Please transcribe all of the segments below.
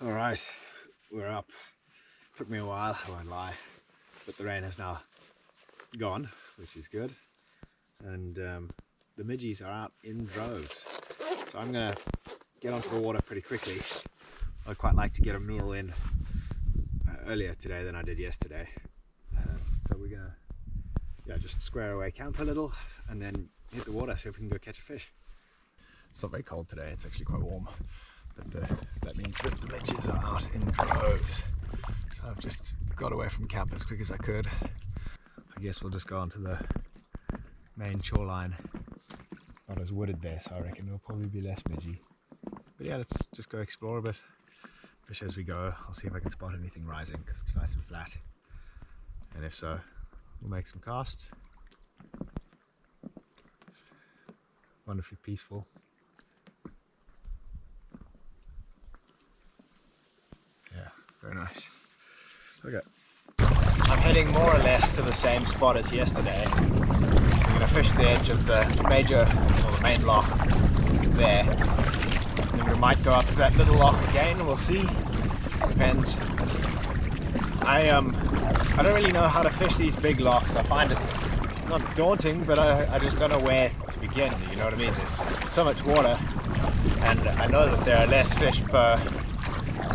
All right, we're up. Took me a while, I won't lie, but the rain has now gone, which is good. And the midgies are out in droves. So I'm gonna get onto the water pretty quickly. I'd quite like to get a meal in earlier today than I did yesterday. So we're gonna just square away camp a little and then hit the water, see if we can go catch a fish. It's not very cold today, it's actually quite warm. But that means that the midges are out in droves. So I've just got away from camp as quick as I could. I guess we'll just go onto the main shoreline. Not as wooded there, so I reckon there'll probably be less midgie. But yeah, let's just go explore a bit. Fish as we go. I'll see if I can spot anything rising because it's nice and flat. And if so, we'll make some casts. It's wonderfully peaceful. Yeah, very nice. Okay. I'm heading more or less to the same spot as yesterday. I'm going to fish the edge of the main loch there. And we might go up to that little loch again, we'll see. Depends. I don't really know how to fish these big lochs. I find it not daunting, but I just don't know where to begin, you know what I mean? There's so much water, and I know that there are less fish per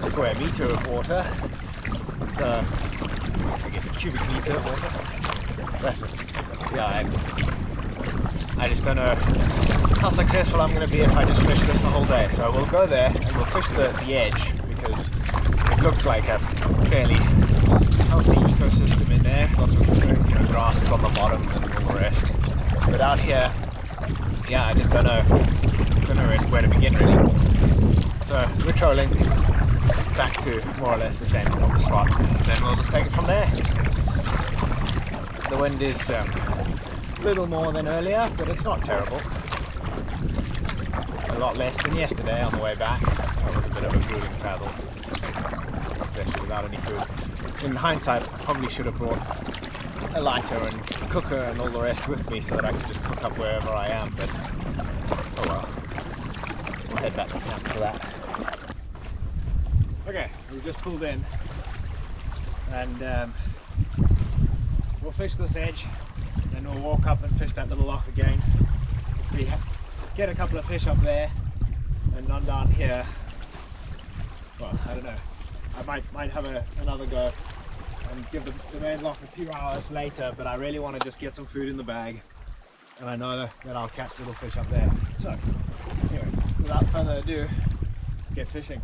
square meter of water, so I guess a cubic meter of water. But yeah, I just don't know how successful I'm going to be if I just fish this the whole day. So we'll go there and we'll fish the edge because it looks like a fairly healthy ecosystem in there. Lots of grasses on the bottom and all the rest. But out here, yeah, I just don't know where to begin really. So we're trolling back to more or less the same spot, and then we'll just take it from there. The wind is a little more than earlier, but it's not terrible. A lot less than yesterday on the way back. That was a bit of a grueling paddle, especially without any food. In hindsight, I probably should have brought a lighter and cooker and all the rest with me so that I could just cook up wherever I am, but oh well. We'll head back to camp for that. Okay, we just pulled in and we'll fish this edge, then we'll walk up and fish that little loch again. If we get a couple of fish up there and none down here, well, I don't know, I might have another go and give the main loch a few hours later, but I really want to just get some food in the bag, and I know that I'll catch little fish up there. So anyway, without further ado, let's get fishing.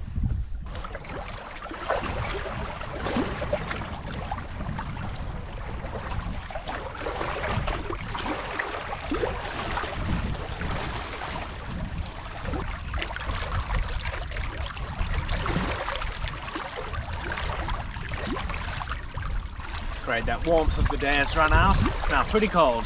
Afraid that warmth of the day has run out. It's now pretty cold.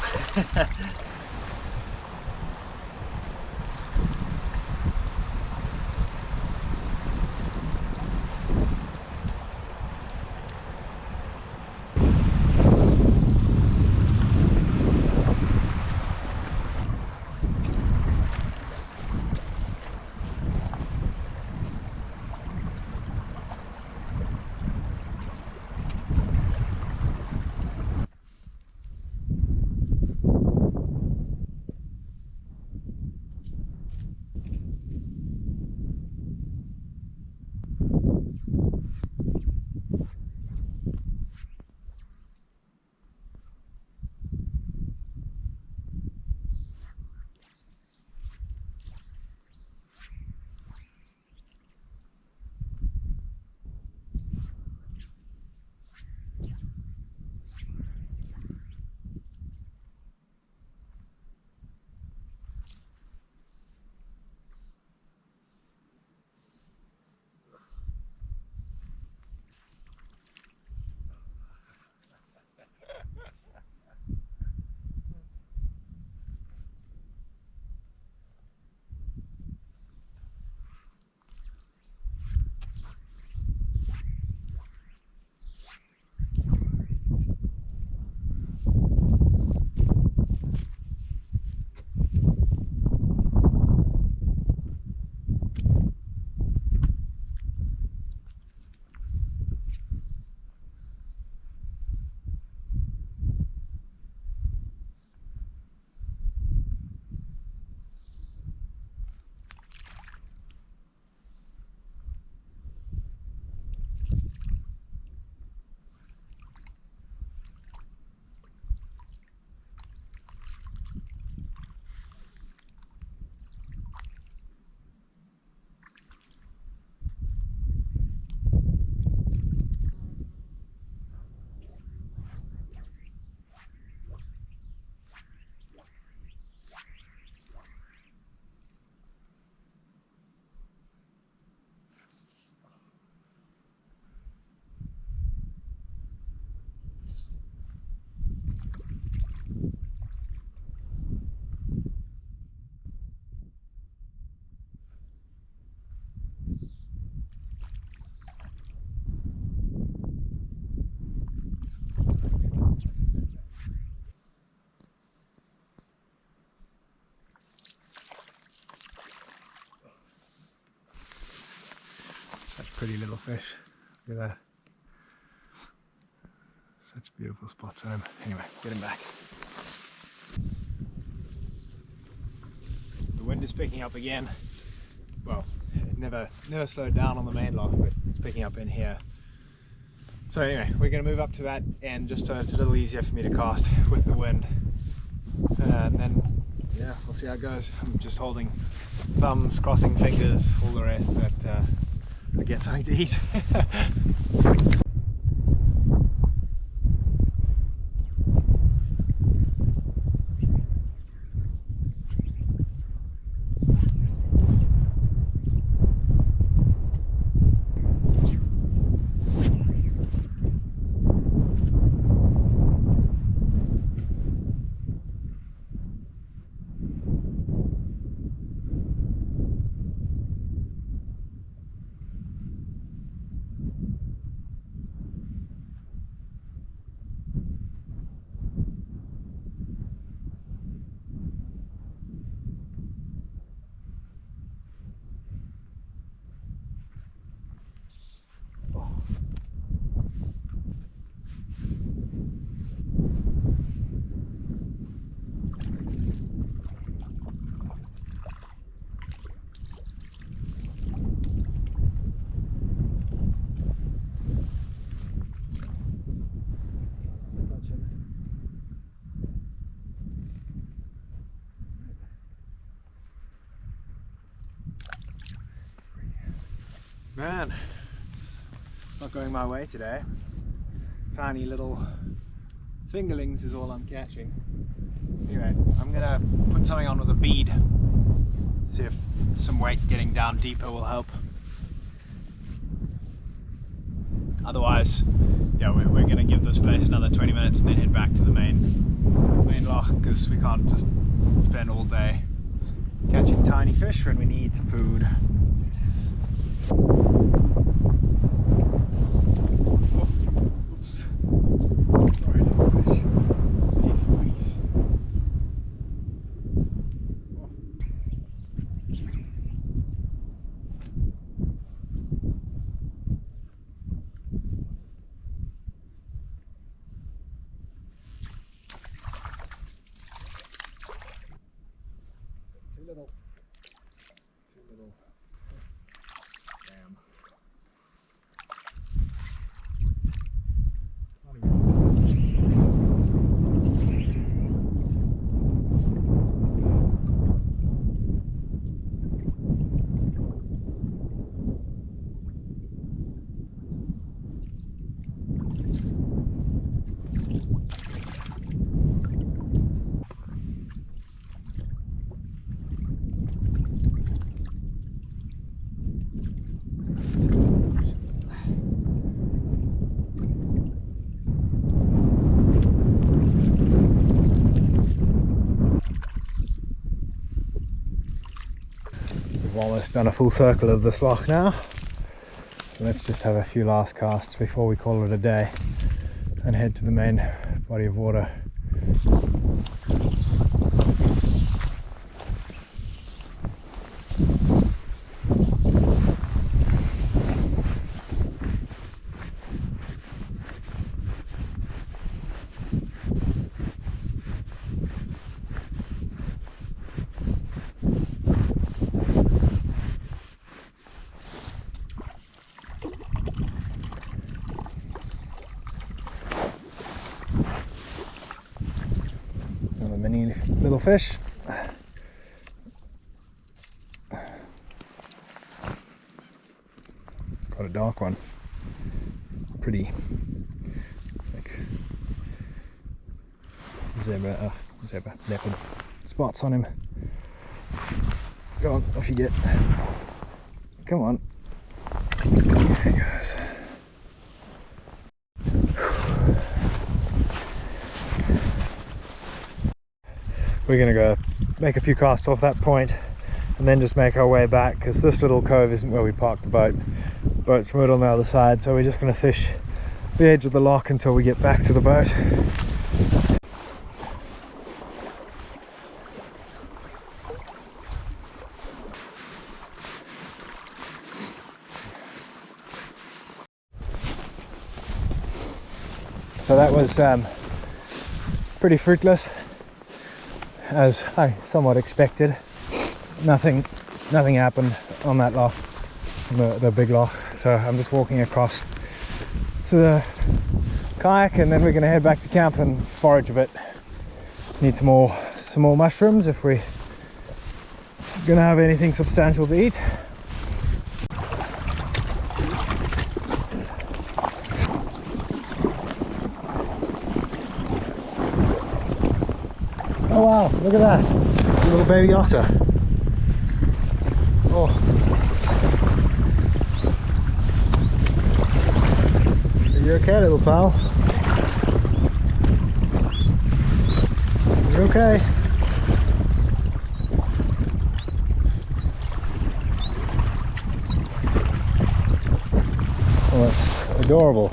Such pretty little fish. Look at that. Such beautiful spots on him. Anyway, get him back. The wind is picking up again. Well, it never slowed down on the main loch, but it's picking up in here. So anyway, we're going to move up to that end just so it's a little easier for me to cast with the wind. And then, yeah, we'll see how it goes. I'm just holding thumbs, crossing fingers, all the rest, that I get something to eat. Man, it's not going my way today. Tiny little fingerlings is all I'm catching. Anyway, I'm gonna put something on with a bead. See if some weight getting down deeper will help. Otherwise, yeah, we're gonna give this place another 20 minutes and then head back to the main loch, because we can't just spend all day catching tiny fish when we need some food. Too little. Damn. We've almost done a full circle of this loch now. So let's just have a few last casts before we call it a day and head to the main body of water. Mini little fish. Got a dark one. Pretty like zebra leopard spots on him. Go on, off you get. Come on. There he goes. We're going to go make a few casts off that point and then just make our way back, because this little cove isn't where we parked the boat. The boat's moored on the other side, so we're just going to fish the edge of the loch until we get back to the boat. So that was pretty fruitless, as I somewhat expected. Nothing happened on that loch, the big loch. So I'm just walking across to the kayak, and then we're going to head back to camp and forage a bit. Need some more mushrooms if we're going to have anything substantial to eat. Oh wow, look at that, a little baby otter. Oh. Are you okay, little pal? You okay? Oh, that's adorable.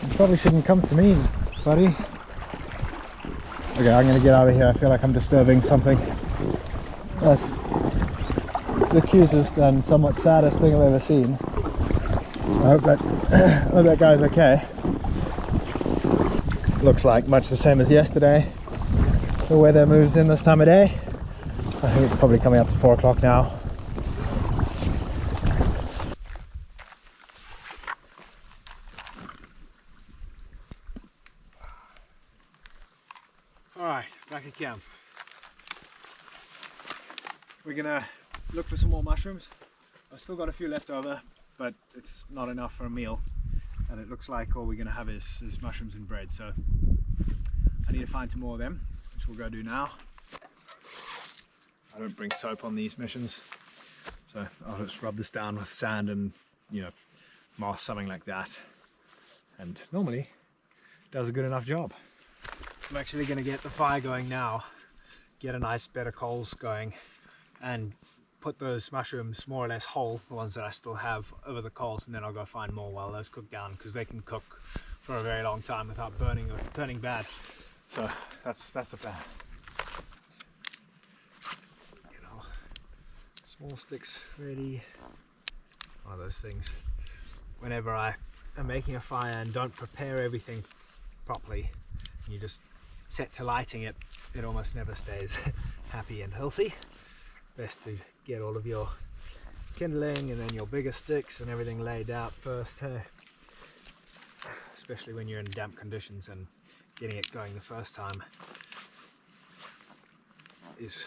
You probably shouldn't come to me, buddy. Okay, I'm gonna get out of here. I feel like I'm disturbing something. That's the cutest and somewhat saddest thing I've ever seen. I hope that guy's okay. Looks like much the same as yesterday. The weather moves in this time of day. I think it's probably coming up to 4 o'clock now. Alright, back at camp. We're gonna look for some more mushrooms. I've still got a few left over, but it's not enough for a meal. And it looks like all we're gonna have is mushrooms and bread. So I need to find some more of them, which we'll go do now. I don't bring soap on these missions, so I'll just rub this down with sand and, you know, moss, something like that. And normally it does a good enough job. I'm actually going to get the fire going now, get a nice bed of coals going, and put those mushrooms more or less whole, the ones that I still have, over the coals, and then I'll go find more while those cook down, because they can cook for a very long time without burning or turning bad. So that's the plan. Get all small sticks ready. One of those things, whenever I am making a fire and don't prepare everything properly, and you just set to lighting it, it almost never stays happy and healthy. Best to get all of your kindling and then your bigger sticks and everything laid out first, hey? Especially when you're in damp conditions, and getting it going the first time is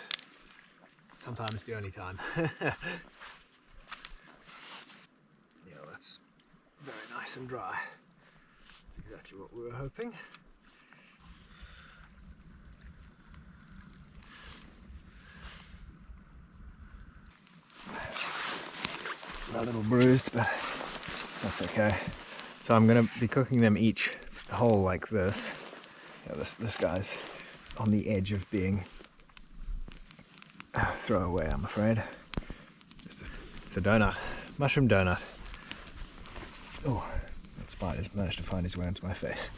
sometimes the only time. Yeah, that's very nice and dry. That's exactly what we were hoping. A little bruised, but that's okay. So I'm going to be cooking them each whole like this. Yeah, this guy's on the edge of being throwaway, I'm afraid. It's a donut, mushroom donut. Oh, that spider's managed to find his way into my face.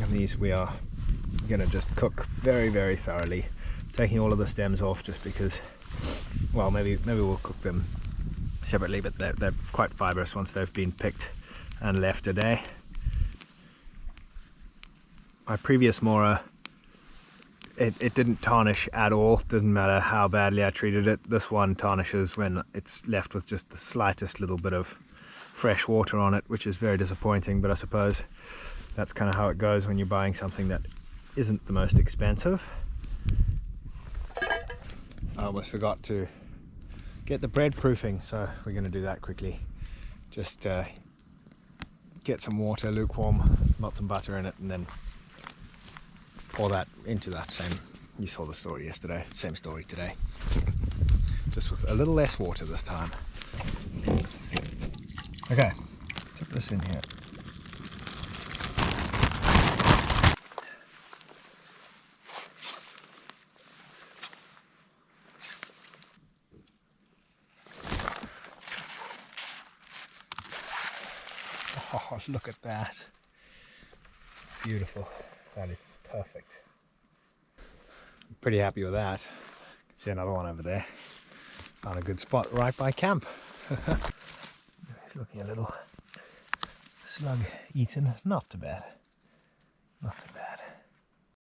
And these we are going to just cook very, very thoroughly, taking all of the stems off, just because, well, maybe we'll cook them separately, but they're quite fibrous once they've been picked and left a day. My previous Mora, it didn't tarnish at all. Doesn't matter how badly I treated it. This one tarnishes when it's left with just the slightest little bit of fresh water on it, which is very disappointing, but I suppose that's kind of how it goes when you're buying something that isn't the most expensive. I almost forgot to get the bread proofing, so we're going to do that quickly. Just get some water, lukewarm, melt some butter in it, and then pour that into that same, you saw the story yesterday, same story today. Just with a little less water this time. Okay, put this in here. Oh, look at that. Beautiful. That is perfect. I'm pretty happy with that. You can see another one over there. Found a good spot right by camp. looking a little slug eaten. Not too bad. Not too bad.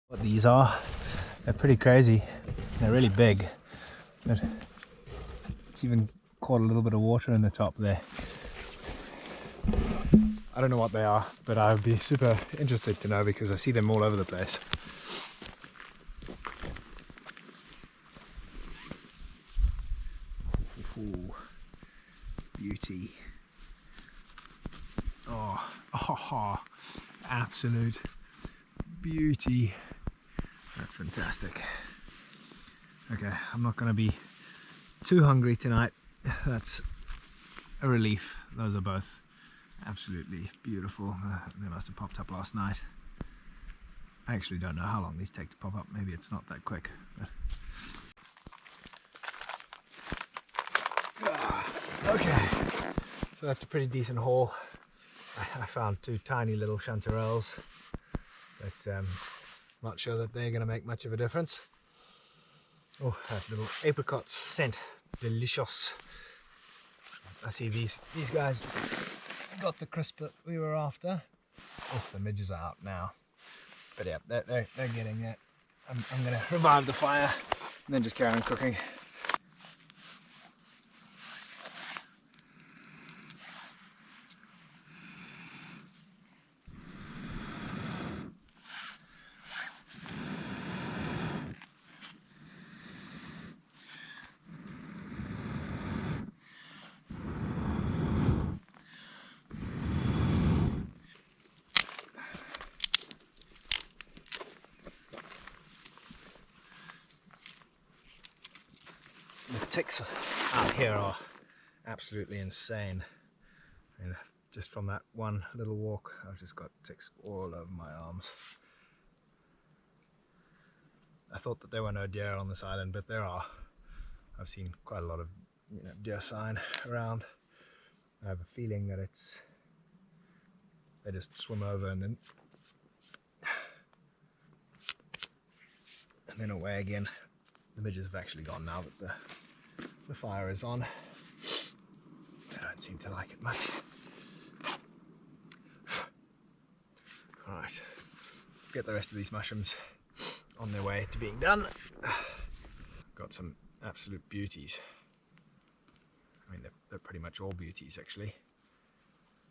What these are, they're pretty crazy. They're really big, but it's even caught a little bit of water in the top there. I don't know what they are, but I would be super interested to know because I see them all over the place. Ooh, beauty. Oh, absolute beauty. That's fantastic. Okay, I'm not going to be too hungry tonight. That's a relief. Those are both absolutely beautiful. They must have popped up last night. I actually don't know how long these take to pop up. Maybe it's not that quick. But... Okay, so that's a pretty decent haul. I found two tiny little chanterelles, but not sure that they're going to make much of a difference. Oh, that little apricot scent, delicious. I see these guys got the crisp that we were after. Oh, the midges are out now. But yeah, they're getting it. I'm going to revive the fire and then just carry on cooking. The ticks out here are absolutely insane. I mean, just from that one little walk, I've just got ticks all over my arms. I thought that there were no deer on this island, but there are. I've seen quite a lot of deer sign around. I have a feeling that they just swim over and then away again. The midges have actually gone now that the fire is on. They don't seem to like it much. Alright, get the rest of these mushrooms on their way to being done. Got some absolute beauties. I mean, they're pretty much all beauties actually.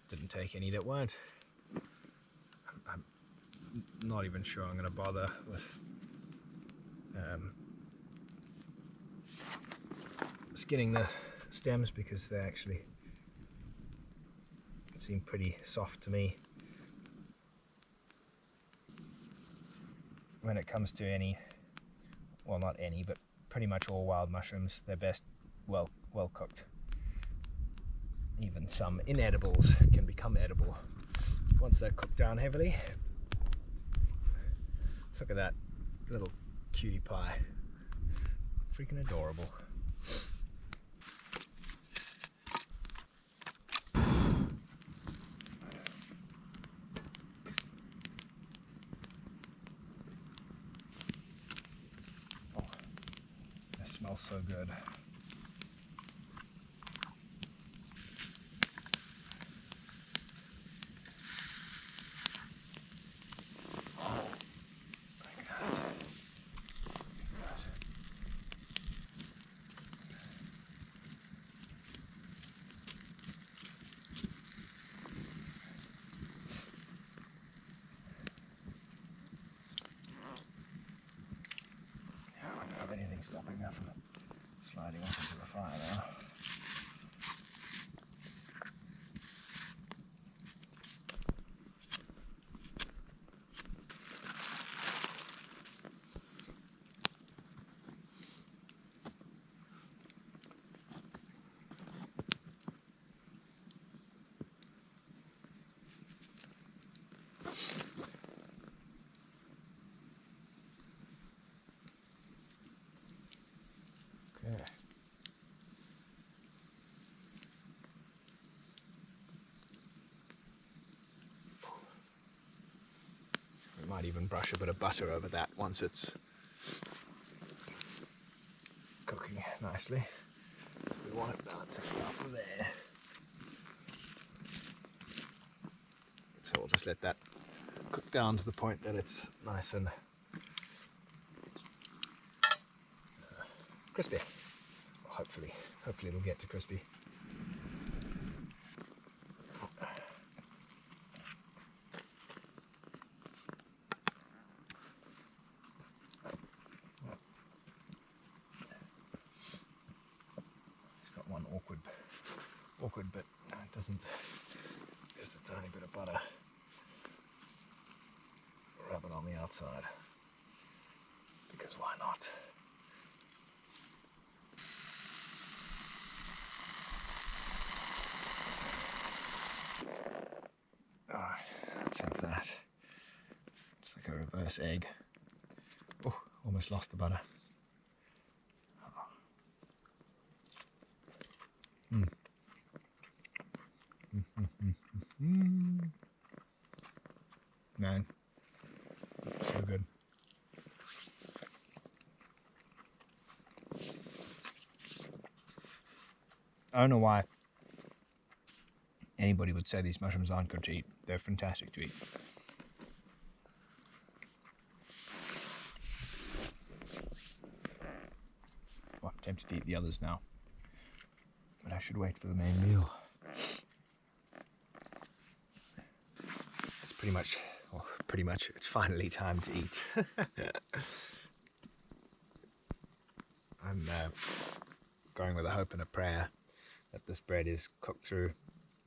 Didn't take any that weren't. I'm not even sure I'm going to bother with skinning the stems because they actually seem pretty soft to me. When it comes to any, well, not any, but pretty much all wild mushrooms, they're best well cooked. Even some inedibles can become edible once they're cooked down heavily. Look at that little cutie pie. Freaking adorable. Oh, it smells so good. Anything stopping that from sliding off into the fire now. Okay. We might even brush a bit of butter over that once it's cooking nicely. We want it balancing out there. let that cook down to the point that it's nice and crispy. Well, hopefully it'll get to crispy. It's got one awkward bit. It doesn't. Just a tiny bit of butter. Rub it on the outside. Because why not? Alright, let's have that. It's like a reverse egg. Oh, almost lost the butter. Man, so good. I don't know why anybody would say these mushrooms aren't good to eat. They're fantastic to eat. Well, I'm tempted to eat the others now, but I should wait for the main meal. It's pretty much, it's finally time to eat. I'm going with a hope and a prayer that this bread is cooked through.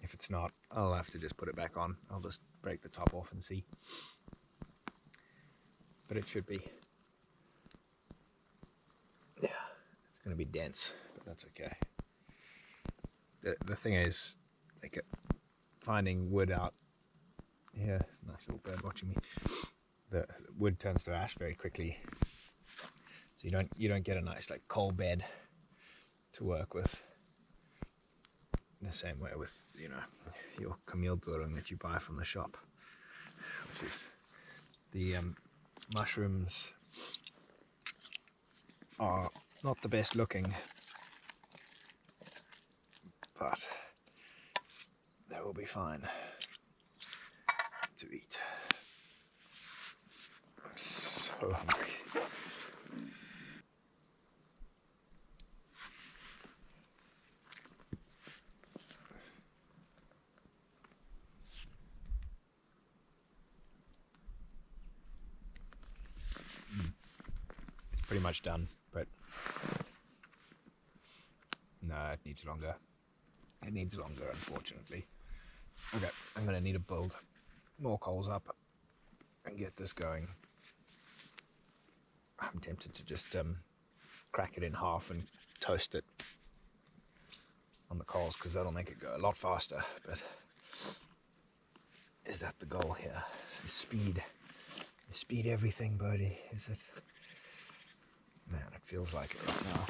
If it's not, I'll have to just put it back on. I'll just break the top off and see. But it should be. Yeah, it's going to be dense, but that's okay. The thing is, like, finding wood out here, nice little bird watching me. The wood turns to ash very quickly, so you don't get a nice like coal bed to work with. The same way with, you know, your kameeldoorn that you buy from the shop, which is the mushrooms are not the best looking, but they will be fine to eat. I'm so hungry. Pretty much done, but no, it needs longer. It needs longer, unfortunately. Okay, I'm gonna need to build more coals up and get this going. I'm tempted to just crack it in half and toast it on the coals, because that'll make it go a lot faster. But is that the goal here? So speed everything, Birdie, is it? Man, it feels like it right now.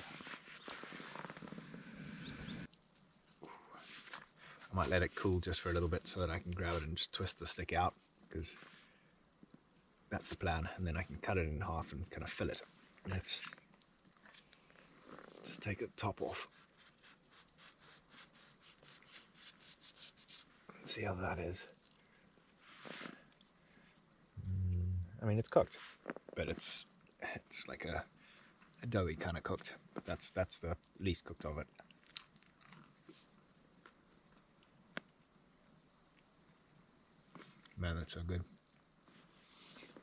I might let it cool just for a little bit so that I can grab it and just twist the stick out, because that's the plan. And then I can cut it in half and kind of fill it. Let's just take the top off. Let's see how that is. I mean, it's cooked, but it's like a doughy kind of cooked, but that's the least cooked of it. Man, that's so good.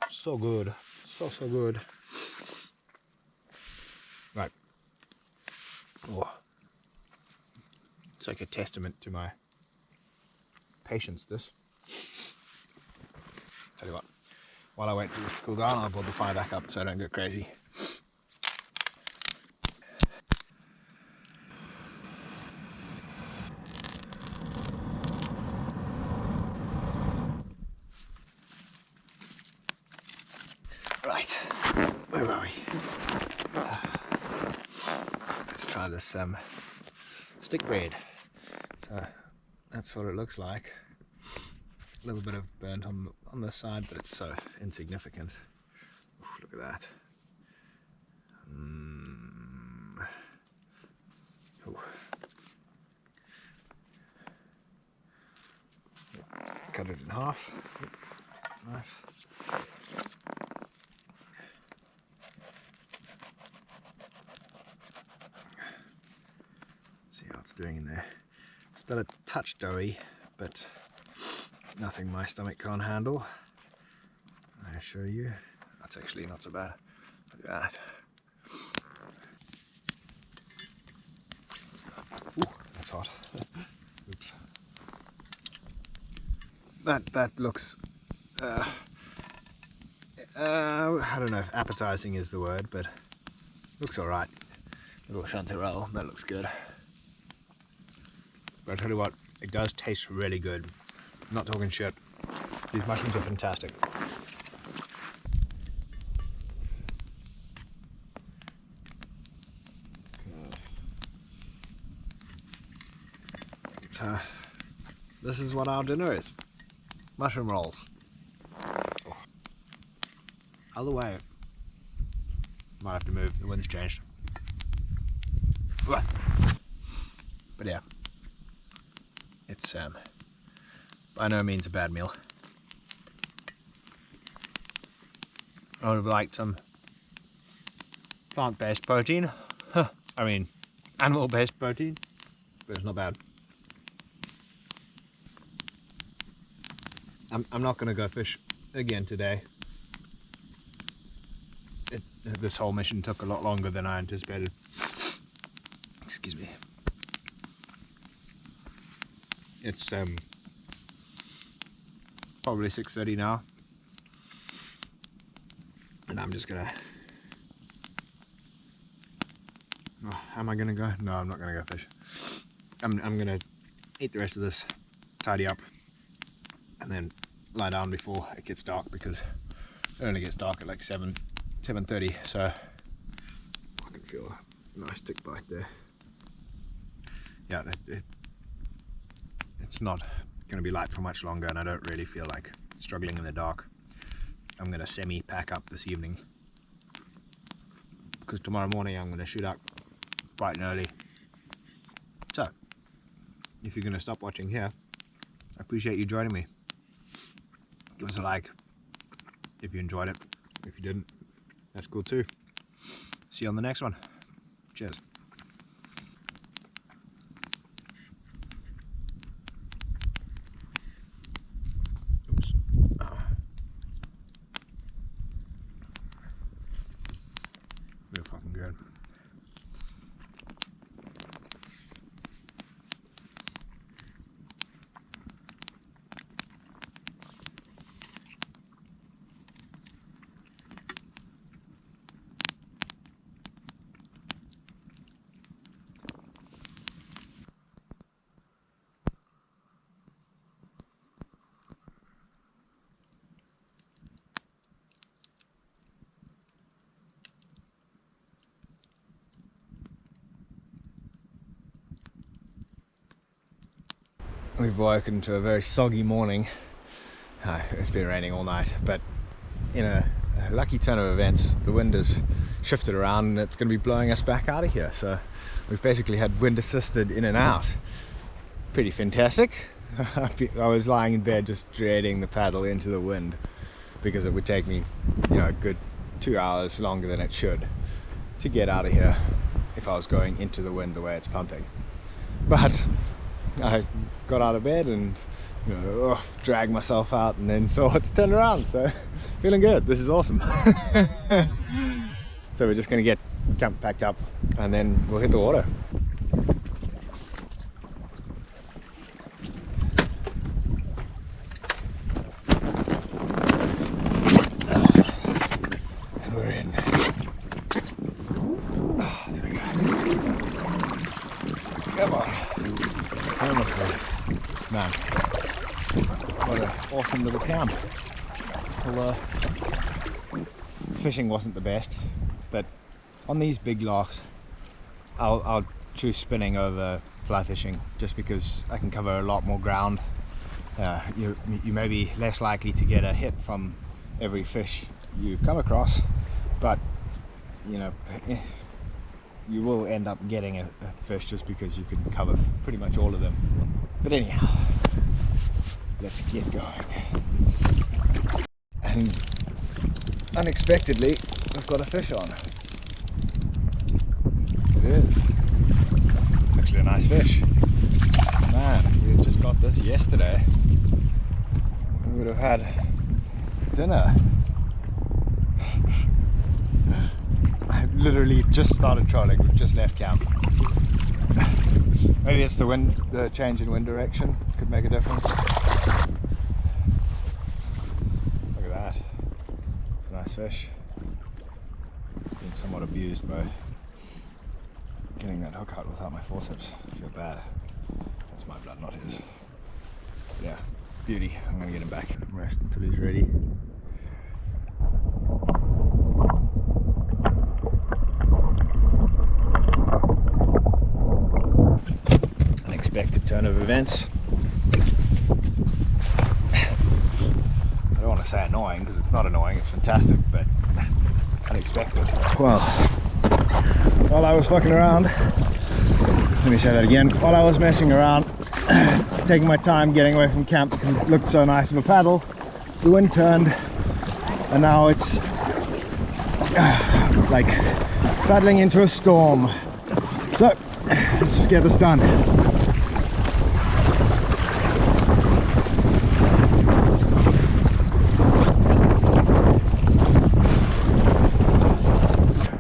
So good. So good. Right. Oh. It's like a testament to my patience, this. Tell you what, while I wait for this to cool down, I'll build the fire back up so I don't go crazy. Right, where were we? Let's try this stick bread. So that's what it looks like. A little bit of burnt on the side, but it's so insignificant. Ooh, look at that. cut it in half. Knife. See how it's doing in there. Still a touch doughy, but nothing my stomach can't handle. I'll show you. That's actually not so bad. Look at that. Ooh, that's hot. Oops. That looks, I don't know if appetizing is the word, but looks alright. Little chanterelle, that looks good. But I tell you what, it does taste really good. I'm not talking shit. These mushrooms are fantastic. So, this is what our dinner is. Mushroom rolls. Oh. Other way. Might have to move, the wind's changed. But yeah. It's by no means a bad meal. I would have liked some plant-based protein. I mean, animal-based protein, but it's not bad. I'm not going to go fish again today. This whole mission took a lot longer than I anticipated. Excuse me. It's probably 6:30 now, and I'm just gonna. Oh, am I gonna go? No, I'm not gonna go fish. I'm gonna eat the rest of this, tidy up, and then lie down before it gets dark, because it only gets dark at like 7:30. So I can feel a nice tick bite there. Yeah, it's not going to be light for much longer, and I don't really feel like struggling in the dark. I'm going to semi-pack up this evening, because tomorrow morning I'm going to shoot out bright and early. So, if you're going to stop watching here, I appreciate you joining me. Give us a like if you enjoyed it. If you didn't, that's cool too. See you on the next one. Cheers. Real fucking good. We've woken to a very soggy morning. It's been raining all night, but in a lucky turn of events, the wind has shifted around and it's going to be blowing us back out of here. So we've basically had wind assisted in and out. Pretty fantastic. I was lying in bed just dreading the paddle into the wind, because it would take me, a good 2 hours longer than it should to get out of here if I was going into the wind the way it's pumping. But I got out of bed and dragged myself out, and then saw it's turned around, so feeling good. This is awesome. So we're just going to get camp packed up and then we'll hit the water. And we're in. Oh, there we go. Come on. Man, what an awesome little camp. Although fishing wasn't the best, but on these big lochs I'll choose spinning over fly fishing, just because I can cover a lot more ground. You may be less likely to get a hit from every fish you come across, but you will end up getting a fish just because you can cover pretty much all of them. But anyhow, let's get going. And unexpectedly, I've got a fish on. It is. It's actually a nice fish. Man, if we had just got this yesterday, we would have had dinner. I literally just started trolling. We've just left camp. Maybe it's the wind, the change in wind direction could make a difference. Look at that. It's a nice fish. It's been somewhat abused by getting that hook out without my forceps. I feel bad. That's my blood, not his. But yeah, beauty. I'm gonna get him back. Rest until he's ready. Unexpected turn of events. I don't want to say annoying because it's not annoying, it's fantastic, but unexpected. Well, while I was fucking around, let me say that again, while I was messing around, taking my time getting away from camp because it looked so nice of a paddle, the wind turned and now it's like paddling into a storm. So let's just get this done.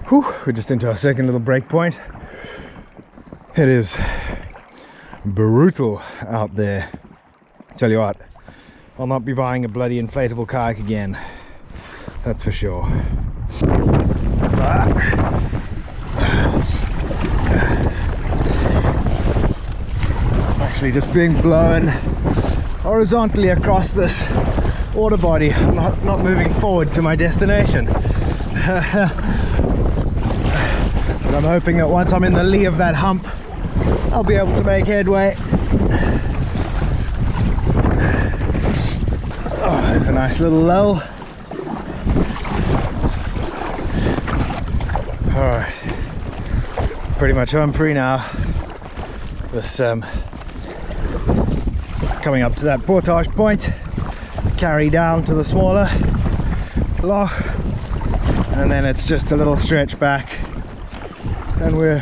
Whew, we're just into our second little break point. It is brutal out there. Tell you what, I'll not be buying a bloody inflatable kayak again. That's for sure. Fuck. I'm actually just being blown horizontally across this water body. I'm not moving forward to my destination. But I'm hoping that once I'm in the lee of that hump, I'll be able to make headway. Oh, there's a nice little lull. Alright, pretty much home free now. This coming up to that portage point, carry down to the smaller loch, and then it's just a little stretch back, and we're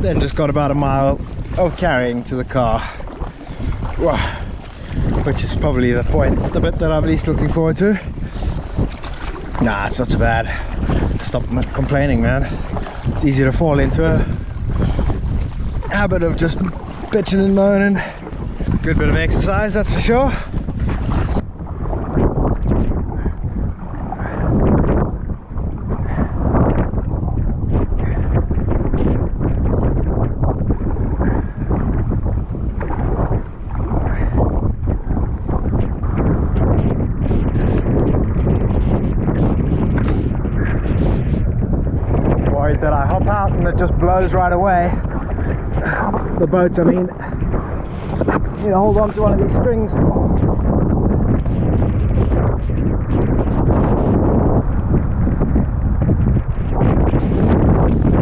then just got about a mile of carrying to the car. Wow. Which is probably the bit that I'm least looking forward to. Nah, it's not so bad. Stop complaining, man. It's easy to fall into a habit of just bitching and moaning. Good bit of exercise, that's for sure. That I hop out and it just blows right away. The boat, I mean, you know, hold on to one of these strings. A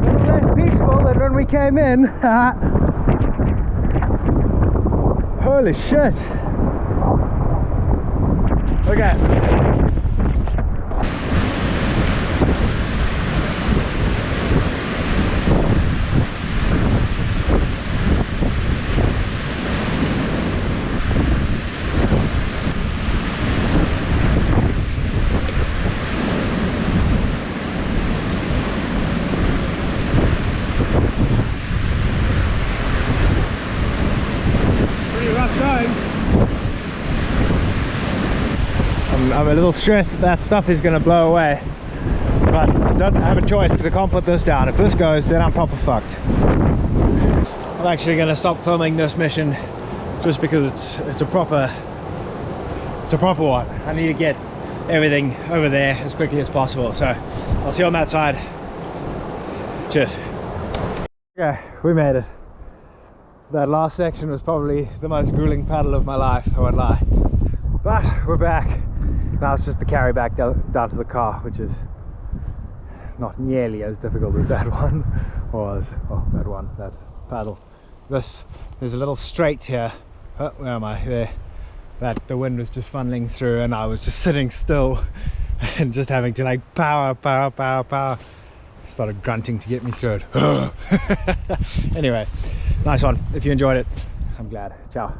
little less peaceful than when we came in. Holy shit. Okay. I'm a little stressed that that stuff is going to blow away, but I don't have a choice because I can't put this down. If this goes, then I'm proper fucked. I'm actually going to stop filming this mission just because it's a proper one. I need to get everything over there as quickly as possible, so I'll see you on that side. Cheers. Yeah, we made it. That last section was probably the most grueling paddle of my life, I won't lie. But we're back. Now it's just the carry back down to the car, which is not nearly as difficult as that one was. Oh, that paddle. There's a little straight here Oh, where am I? There. That the wind was just funneling through and I was just sitting still and just having to like power. Started grunting to get me through it. Anyway, nice one. If you enjoyed it, I'm glad. Ciao.